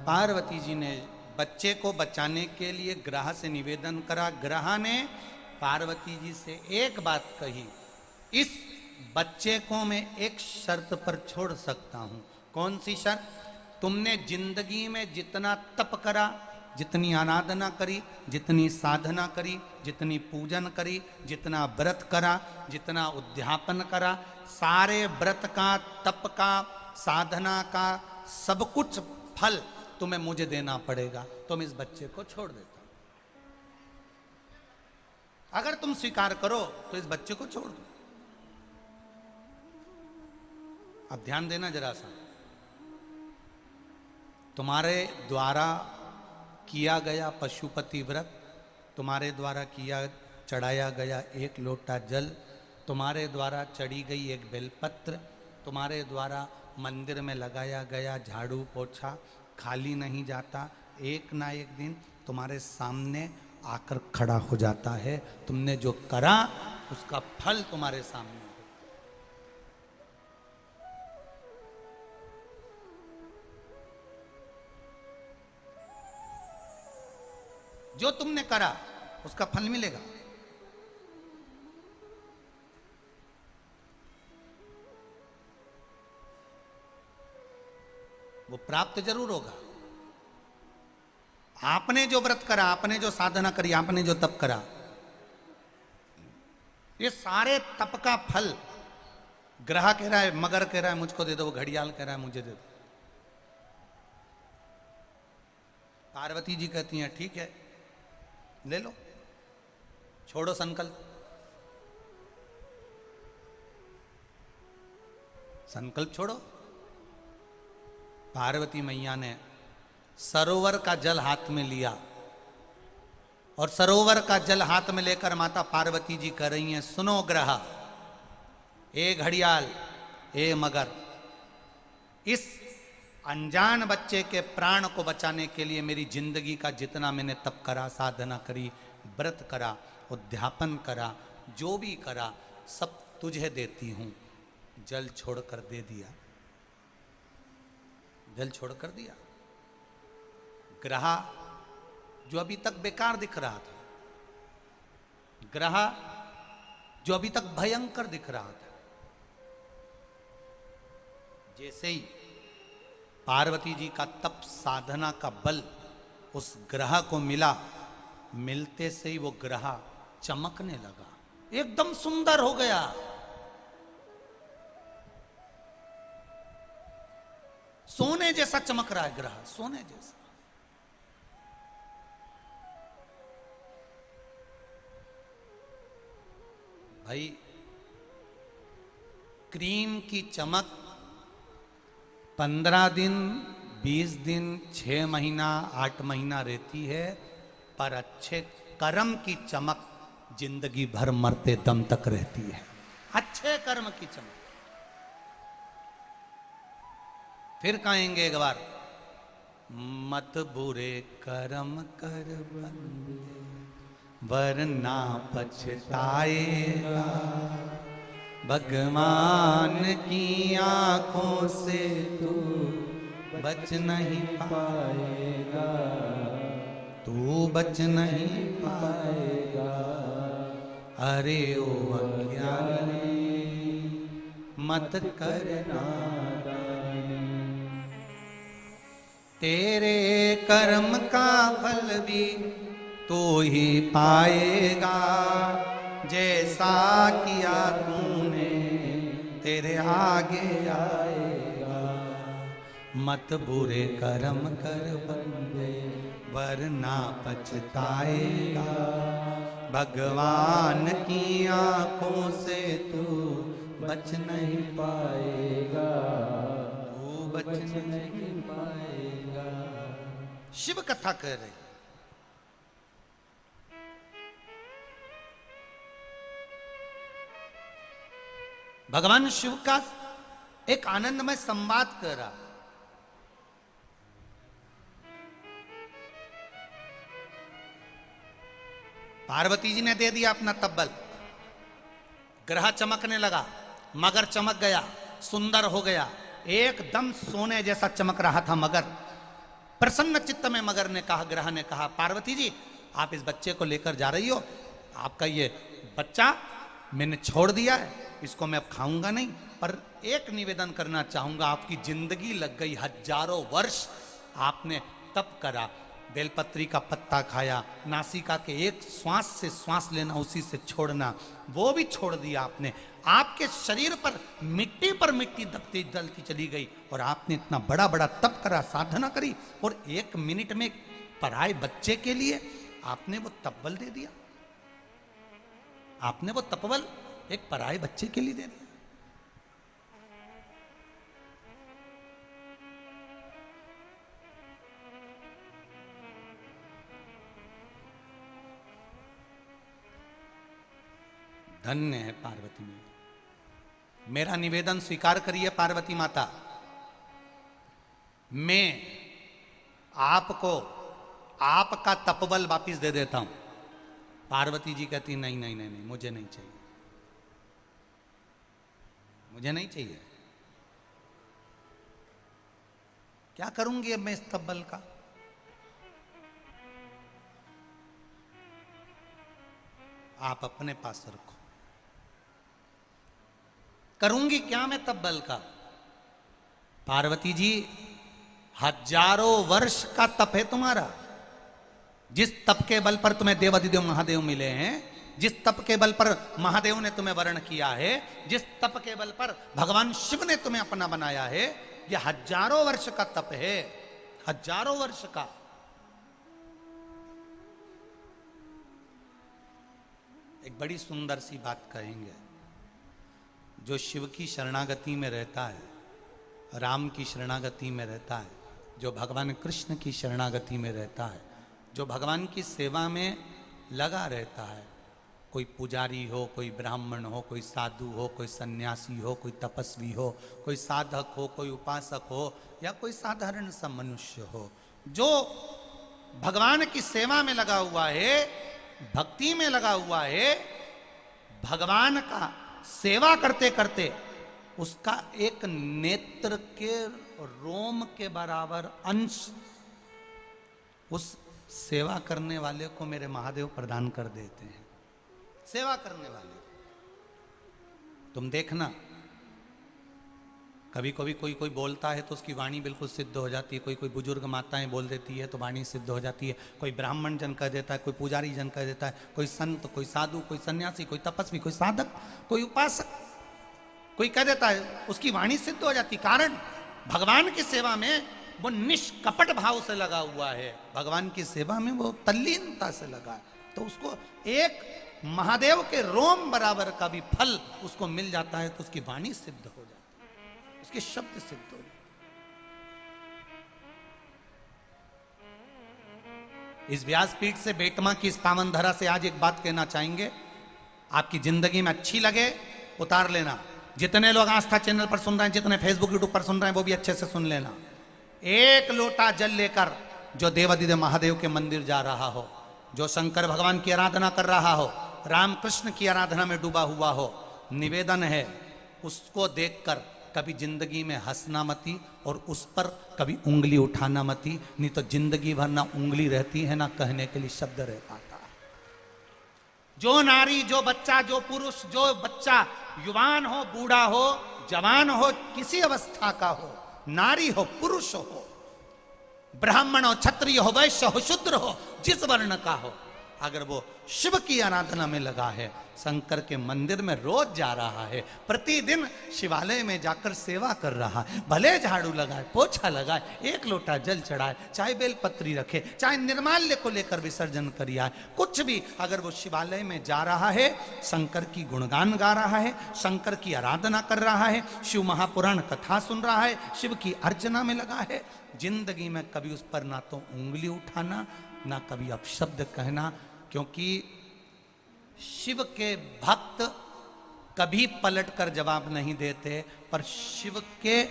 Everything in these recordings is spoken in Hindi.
पार्वती जी ने बच्चे को बचाने के लिए ग्रह से निवेदन करा। ग्रह ने पार्वती जी से एक बात कही, इस बच्चे को मैं एक शर्त पर छोड़ सकता हूं। कौन सी शर्त? तुमने जिंदगी में जितना तप करा, जितनी आराधना करी, जितनी साधना करी, जितनी पूजन करी, जितना व्रत करा, जितना उद्यापन करा, सारे व्रत का, तप का, साधना का सब कुछ फल तुम्हें मुझे देना पड़ेगा। तुम इस बच्चे को छोड़ देता हूं। अगर तुम स्वीकार करो तो इस बच्चे को छोड़ दो। अब ध्यान देना जरा सा, तुम्हारे द्वारा किया गया पशुपति व्रत, तुम्हारे द्वारा किया चढ़ाया गया एक लोटा जल, तुम्हारे द्वारा चढ़ी गई एक बेलपत्र, तुम्हारे द्वारा मंदिर में लगाया गया झाड़ू पोछा खाली नहीं जाता। एक ना एक दिन तुम्हारे सामने आकर खड़ा हो जाता है। तुमने जो करा उसका फल तुम्हारे सामने है। जो तुमने करा उसका फल मिलेगा। वो प्राप्त जरूर होगा। आपने जो व्रत करा, आपने जो साधना करी, आपने जो तप करा, ये सारे तप का फल ग्रह कह रहा है, मगर कह रहा है मुझको दे दो, वो घड़ियाल कह रहा है मुझे दे दो। पार्वती जी कहती हैं ठीक है ले लो, छोड़ो संकल्प। संकल्प छोड़ो। पार्वती मैया ने सरोवर का जल हाथ में लिया और सरोवर का जल हाथ में लेकर माता पार्वती जी कह रही हैं, सुनो ग्रह, ए घड़ियाल, ए मगर, इस अनजान बच्चे के प्राण को बचाने के लिए मेरी जिंदगी का जितना मैंने तप करा, साधना करी, व्रत करा, उद्यापन करा, जो भी करा सब तुझे देती हूं। जल छोड़कर दे दिया, जल छोड़कर दिया। ग्रह जो अभी तक बेकार दिख रहा था, ग्रह जो अभी तक भयंकर दिख रहा था, जैसे ही पार्वती जी का तप साधना का बल उस ग्रह को मिला, मिलते से ही वो ग्रह चमकने लगा, एकदम सुंदर हो गया। सोने जैसा चमक रहा है ग्रह, सोने जैसा। भाई क्रीम की चमक 15 दिन, 20 दिन, 6 महीना, 8 महीना रहती है, पर अच्छे कर्म की चमक जिंदगी भर मरते दम तक रहती है। अच्छे कर्म की चमक। फिर कहेंगे एक बार, मत बुरे कर्म कर बंदे वरना पछताएगा, भगवान की आंखों से तू बच नहीं पाएगा, तू बच नहीं पाएगा। अरे ओ अज्ञानी मत करना, तेरे कर्म का फल भी तू ही पाएगा, जैसा किया तूने तेरे आगे आएगा। मत बुरे कर्म कर बंदे वरना पछताएगा, भगवान की आंखों से तू बच नहीं पाएगा, तू बच नहीं पाएगा। शिव कथा कह रहे, भगवान शिव का एक आनंदमय संवाद कर रहा। पार्वती जी ने दे दिया अपना तब्बल, ग्रह चमकने लगा, मगर चमक गया, सुंदर हो गया, एकदम सोने जैसा चमक रहा था मगर। प्रसन्न चित्त में मगर ने कहा, ग्रह ने कहा, पार्वती जी आप इस बच्चे को लेकर जा रही हो, आपका ये बच्चा मैंने छोड़ दिया है, इसको मैं अब खाऊंगा नहीं, पर एक निवेदन करना चाहूंगा, आपकी जिंदगी लग गई, हजारों वर्ष आपने तप करा, बेलपत्री का पत्ता खाया, नासिका के एक श्वास से श्वास लेना, उसी से छोड़ना, वो भी छोड़ दिया आपने, आपके शरीर पर मिट्टी दबती जलती चली गई, और आपने इतना बड़ा बड़ा तप करा, साधना करी, और एक मिनट में पराए बच्चे के लिए आपने वो तपबल दे दिया, आपने वो तपबल एक पराए बच्चे के लिए दे दिया। धन्य है पार्वती मैया, मेरा निवेदन स्वीकार करिए पार्वती माता, मैं आपको आपका तपबल वापिस दे देता हूं। पार्वती जी कहती नहीं नहीं नहीं नहीं, मुझे नहीं चाहिए, मुझे नहीं चाहिए, क्या करूंगी अब मैं इस तपबल का? आप अपने पास रखो, करूंगी क्या मैं तपबल का? पार्वती जी हजारों वर्ष का तप है तुम्हारा, जिस तप के बल पर तुम्हें देवाधिदेव महादेव मिले हैं, जिस तप के बल पर महादेव ने तुम्हें वर्ण किया है, जिस तप के बल पर भगवान शिव ने तुम्हें अपना बनाया है, यह हजारों वर्ष का तप है, हजारों वर्ष का। एक बड़ी सुंदर सी बात कहेंगे, जो शिव की शरणागति में रहता है, राम की शरणागति में रहता है, जो भगवान कृष्ण की शरणागति में रहता है, जो भगवान की सेवा में लगा रहता है, कोई पुजारी हो, कोई ब्राह्मण हो, कोई साधु हो, कोई सन्यासी हो, कोई तपस्वी हो, कोई साधक हो, कोई उपासक हो, या कोई साधारण सा मनुष्य हो, जो भगवान की सेवा में लगा हुआ है, भक्ति में लगा हुआ है, भगवान का सेवा करते करते उसका एक नेत्र के रोम के बराबर अंश उस सेवा करने वाले को मेरे महादेव प्रदान कर देते हैं। सेवा करने वाले, तुम देखना, कभी कभी कोई कोई बोलता है तो उसकी वाणी बिल्कुल सिद्ध हो जाती है, कोई कोई बुजुर्ग माताएं बोल देती है तो वाणी सिद्ध हो जाती है, कोई ब्राह्मण जन कह देता है, कोई पुजारी जन कह देता है, कोई संत, कोई साधु, कोई सन्यासी, कोई तपस्वी, कोई साधक, कोई उपासक, कोई कह देता है, उसकी वाणी सिद्ध हो जाती। कारण भगवान की सेवा में वो निष्कपट भाव से लगा हुआ है, भगवान की सेवा में वो तल्लीनता से लगा है, तो उसको एक महादेव के रोम बराबर का भी फल उसको मिल जाता है, तो उसकी वाणी सिद्ध हो जाती है, उसके शब्द सिद्ध हो जाते। इस व्यासपीठ से बेटमा की इस पावन धरा से आज एक बात कहना चाहेंगे, आपकी जिंदगी में अच्छी लगे उतार लेना। जितने लोग आस्था चैनल पर सुन रहे हैं, जितने फेसबुक यूट्यूब पर सुन रहे हैं, वो भी अच्छे से सुन लेना। एक लोटा जल लेकर जो देवाधिदेव महादेव के मंदिर जा रहा हो, जो शंकर भगवान की आराधना कर रहा हो, राम कृष्ण की आराधना में डूबा हुआ हो, निवेदन है उसको देखकर कभी जिंदगी में हंसना मती और उस पर कभी उंगली उठाना मती, नहीं तो जिंदगी भर ना उंगली रहती है ना कहने के लिए शब्द रह पाता है। जो नारी, जो बच्चा, जो पुरुष, जो बच्चा युवान हो, बूढ़ा हो, जवान हो, किसी अवस्था का हो, नारी हो, पुरुष हो, ब्राह्मण हो, क्षत्रिय हो, वैश्य हो, शूद्र हो, जिस वर्ण का हो, अगर वो शिव की आराधना में लगा है, शंकर के मंदिर में रोज जा रहा है, प्रतिदिन शिवालय में जाकर सेवा कर रहा है, भले झाड़ू लगाए, पोछा लगाए, एक लोटा जल चढ़ाए, चाहे बेलपत्री रखे, चाहे निर्माल्य को लेकर विसर्जन कर आए, कुछ भी, अगर वो शिवालय में जा रहा है, शंकर की गुणगान गा रहा है, शंकर की आराधना कर रहा है, शिव महापुराण कथा सुन रहा है, शिव की अर्चना में लगा है, जिंदगी में कभी उस पर ना तो उंगली उठाना, ना कभी अपशब्द कहना, क्योंकि शिव के भक्त कभी पलटकर जवाब नहीं देते, पर शिव के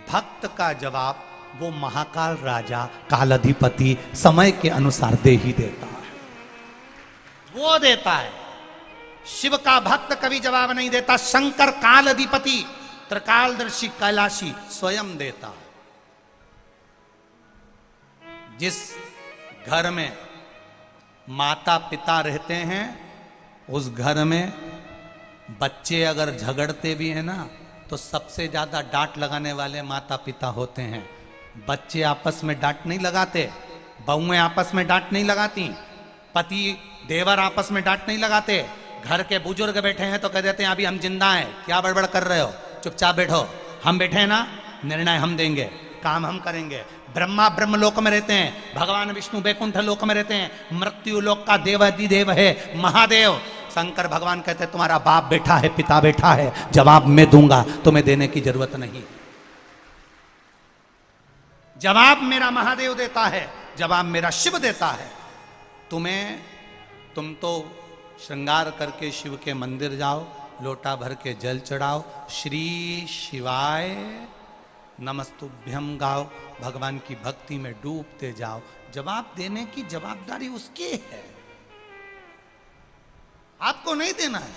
भक्त का जवाब वो महाकाल राजा, कालाधिपति समय के अनुसार दे ही देता है, वो देता है। शिव का भक्त कभी जवाब नहीं देता, शंकर कालाधिपति त्रिकालदर्शी कैलाशी स्वयं देता है। जिस घर में माता पिता रहते हैं उस घर में बच्चे अगर झगड़ते भी हैं ना तो सबसे ज्यादा डांट लगाने वाले माता पिता होते हैं। बच्चे आपस में डांट नहीं लगाते, बहुएं आपस में डांट नहीं लगाती, पति देवर आपस में डांट नहीं लगाते। घर के बुजुर्ग बैठे हैं तो कह देते हैं अभी हम जिंदा हैं, क्या बड़बड़ कर रहे हो, चुपचाप बैठो, हम बैठे हैं ना, निर्णय हम देंगे, काम हम करेंगे। ब्रह्मा ब्रह्म लोक में रहते हैं, भगवान विष्णु बैकुंठ लोक में रहते हैं, मृत्यु लोक का देवाधिदेव है महादेव। शंकर भगवान कहते हैं तुम्हारा बाप बैठा है, पिता बैठा है, जवाब मैं दूंगा, तुम्हें देने की जरूरत नहीं। जवाब मेरा महादेव देता है, जवाब मेरा शिव देता है। तुम तो श्रृंगार करके शिव के मंदिर जाओ, लोटा भर के जल चढ़ाओ, श्री शिवाय नमस्तुभ्यम गाओ, भगवान की भक्ति में डूबते जाओ। जवाब देने की जवाबदारी उसकी है, आपको नहीं देना है।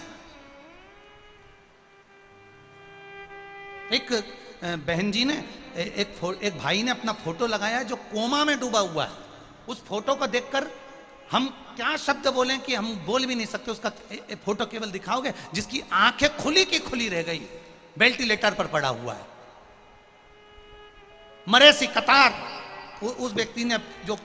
एक बहन जी ने एक भाई ने अपना फोटो लगाया है जो कोमा में डूबा हुआ है। उस फोटो को देखकर हम क्या शब्द बोलें कि हम बोल भी नहीं सकते। उसका फोटो केवल दिखाओगे जिसकी आंखें खुली की खुली रह गई, वेंटिलेटर पर पड़ा हुआ है, मरे सी कतार। उस व्यक्ति ने, जो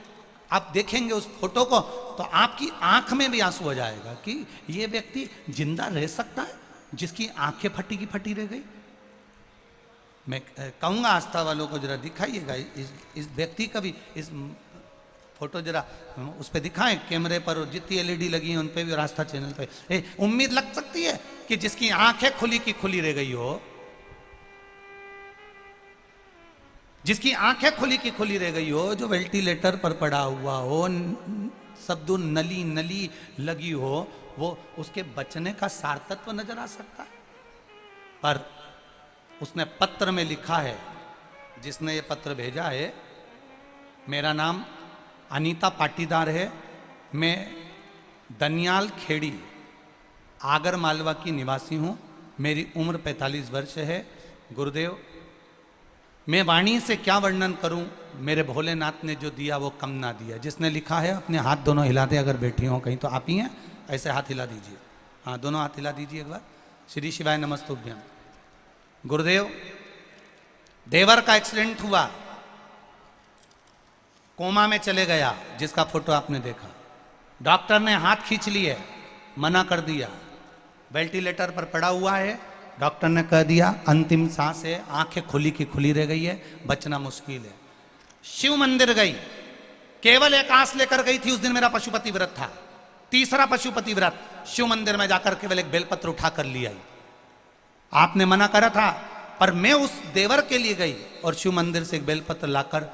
आप देखेंगे उस फोटो को तो आपकी आंख में भी आंसू आ जाएगा कि ये व्यक्ति जिंदा रह सकता है जिसकी आंखें फटी की फटी रह गई। मैं कहूंगा आस्था वालों को जरा दिखाइएगा इस व्यक्ति का भी, इस फोटो जरा उस पर दिखाएं कैमरे पर, और जितनी एलईडी लगी है उन पे भी, और आस्था चैनल पे। उम्मीद लग सकती है कि जिसकी आंखें खुली की खुली रह गई हो, जिसकी आंखें खुली की खुली रह गई हो, जो वेंटिलेटर पर पड़ा हुआ हो, शब्दों नली नली लगी हो, वो उसके बचने का सार्थत्व नजर आ सकता है। पर उसने पत्र में लिखा है, जिसने ये पत्र भेजा है, मेरा नाम अनीता पाटीदार है, मैं दनियाल खेड़ी आगर मालवा की निवासी हूँ, मेरी उम्र 45 वर्ष है। गुरुदेव, मैं वाणी से क्या वर्णन करूं, मेरे भोलेनाथ ने जो दिया वो कम ना दिया। जिसने लिखा है अपने हाथ दोनों हिला दे, अगर बैठी हो कहीं तो आप ही हैं, ऐसे हाथ हिला दीजिए, हाँ दोनों हाथ हिला दीजिए एक बार। श्री शिवाय नमस्तुभ्यम। गुरुदेव, देवर का एक्सीडेंट हुआ, कोमा में चले गया, जिसका फोटो आपने देखा। डॉक्टर ने हाथ खींच लिए, मना कर दिया, वेंटिलेटर पर पड़ा हुआ है। डॉक्टर ने कह दिया अंतिम सांस है, आंखें खुली की खुली रह गई है, बचना मुश्किल है। शिव मंदिर गई, केवल एक आंस लेकर गई थी। उस दिन मेरा पशुपति व्रत था, तीसरा पशुपति व्रत। शिव मंदिर में जाकर केवल एक बेलपत्र उठा कर लिया। आपने मना करा था, पर मैं उस देवर के लिए गई और शिव मंदिर से एक बेलपत्र लाकर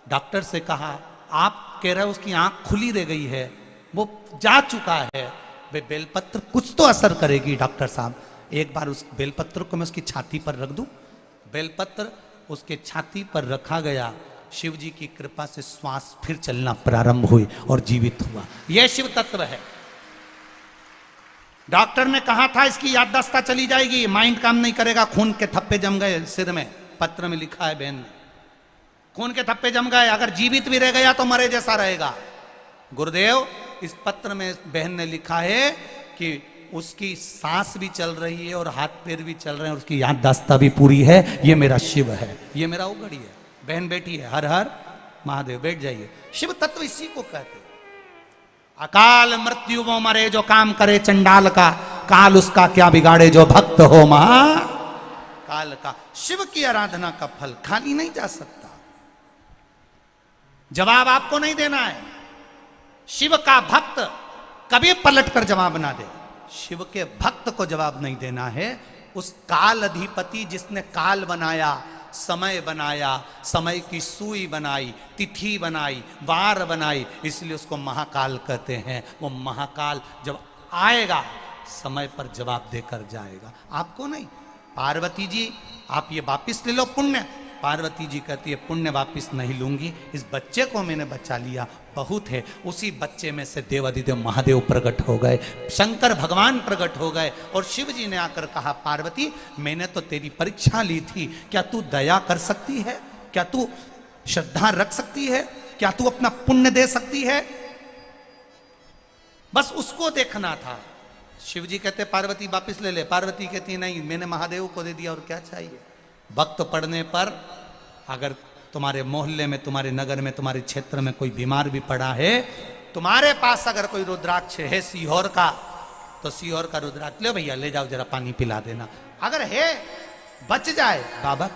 डॉक्टर से कहा, आप कह रहे हो उसकी आंख खुली रह गई है, वो जा चुका है, वे बेलपत्र कुछ तो असर करेगी डॉक्टर साहब, एक बार उस बेलपत्र को मैं उसकी छाती पर रख दूं। बेलपत्र उसके छाती पर रखा गया, शिव जी की कृपा से श्वास फिर चलना प्रारंभ हुई और जीवित हुआ। यह शिव तत्व है। डॉक्टर ने कहा था इसकी याददाश्त चली जाएगी, माइंड काम नहीं करेगा, खून के थप्पे जम गए सिर में। पत्र में लिखा है बहन ने, खून के थप्पे जम गए, अगर जीवित भी रह गया तो मरे जैसा रहेगा। गुरुदेव, इस पत्र में बहन ने लिखा है कि उसकी सांस भी चल रही है और हाथ पैर भी चल रहे हैं और उसकी याददाश्त भी पूरी है। ये मेरा शिव है, ये मेरा उगड़ी है। बहन बेटी है, हर हर महादेव। बैठ जाइए। शिव तत्व इसी को कहते हैं। अकाल मृत्यु वो मरे जो काम करे चंडाल का, काल उसका क्या बिगाड़े जो भक्त हो महा काल का। शिव की आराधना का फल खाली नहीं जा सकता। जवाब आपको नहीं देना है। शिव का भक्त कभी पलट कर जवाब ना दे। शिव के भक्त को जवाब नहीं देना है। उस काल अधिपति जिसने काल बनाया, समय बनाया, समय की सुई बनाई, तिथि बनाई, वार बनाई, इसलिए उसको महाकाल कहते हैं। वो महाकाल जब आएगा समय पर जवाब देकर जाएगा, आपको नहीं। पार्वती जी आप ये वापिस ले लो पुण्य। पार्वती जी कहती है पुण्य वापिस नहीं लूंगी, इस बच्चे को मैंने बचा लिया, बहुत है। उसी बच्चे में से देवादिदेव महादेव प्रकट हो गए, शंकर भगवान प्रकट हो गए और शिव जी ने आकर कहा पार्वती मैंने तो तेरी परीक्षा ली थी, क्या तू दया कर सकती है, क्या तू श्रद्धा रख सकती है क्या तू अपना पुण्य दे सकती है? बस उसको देखना था। शिव जी कहते पार्वती वापिस ले ले, पार्वती कहती नहीं मैंने महादेव को दे दिया और क्या चाहिए। वक्त पड़ने पर अगर तुम्हारे मोहल्ले में, तुम्हारे नगर में, तुम्हारे क्षेत्र में कोई बीमार भी पड़ा है, तुम्हारे पास अगर कोई रुद्राक्ष है सीहोर का, तो सीहोर का रुद्राक्ष ले भैया, ले जाओ जरा पानी पिला देना। अगर है बच जाए बाबा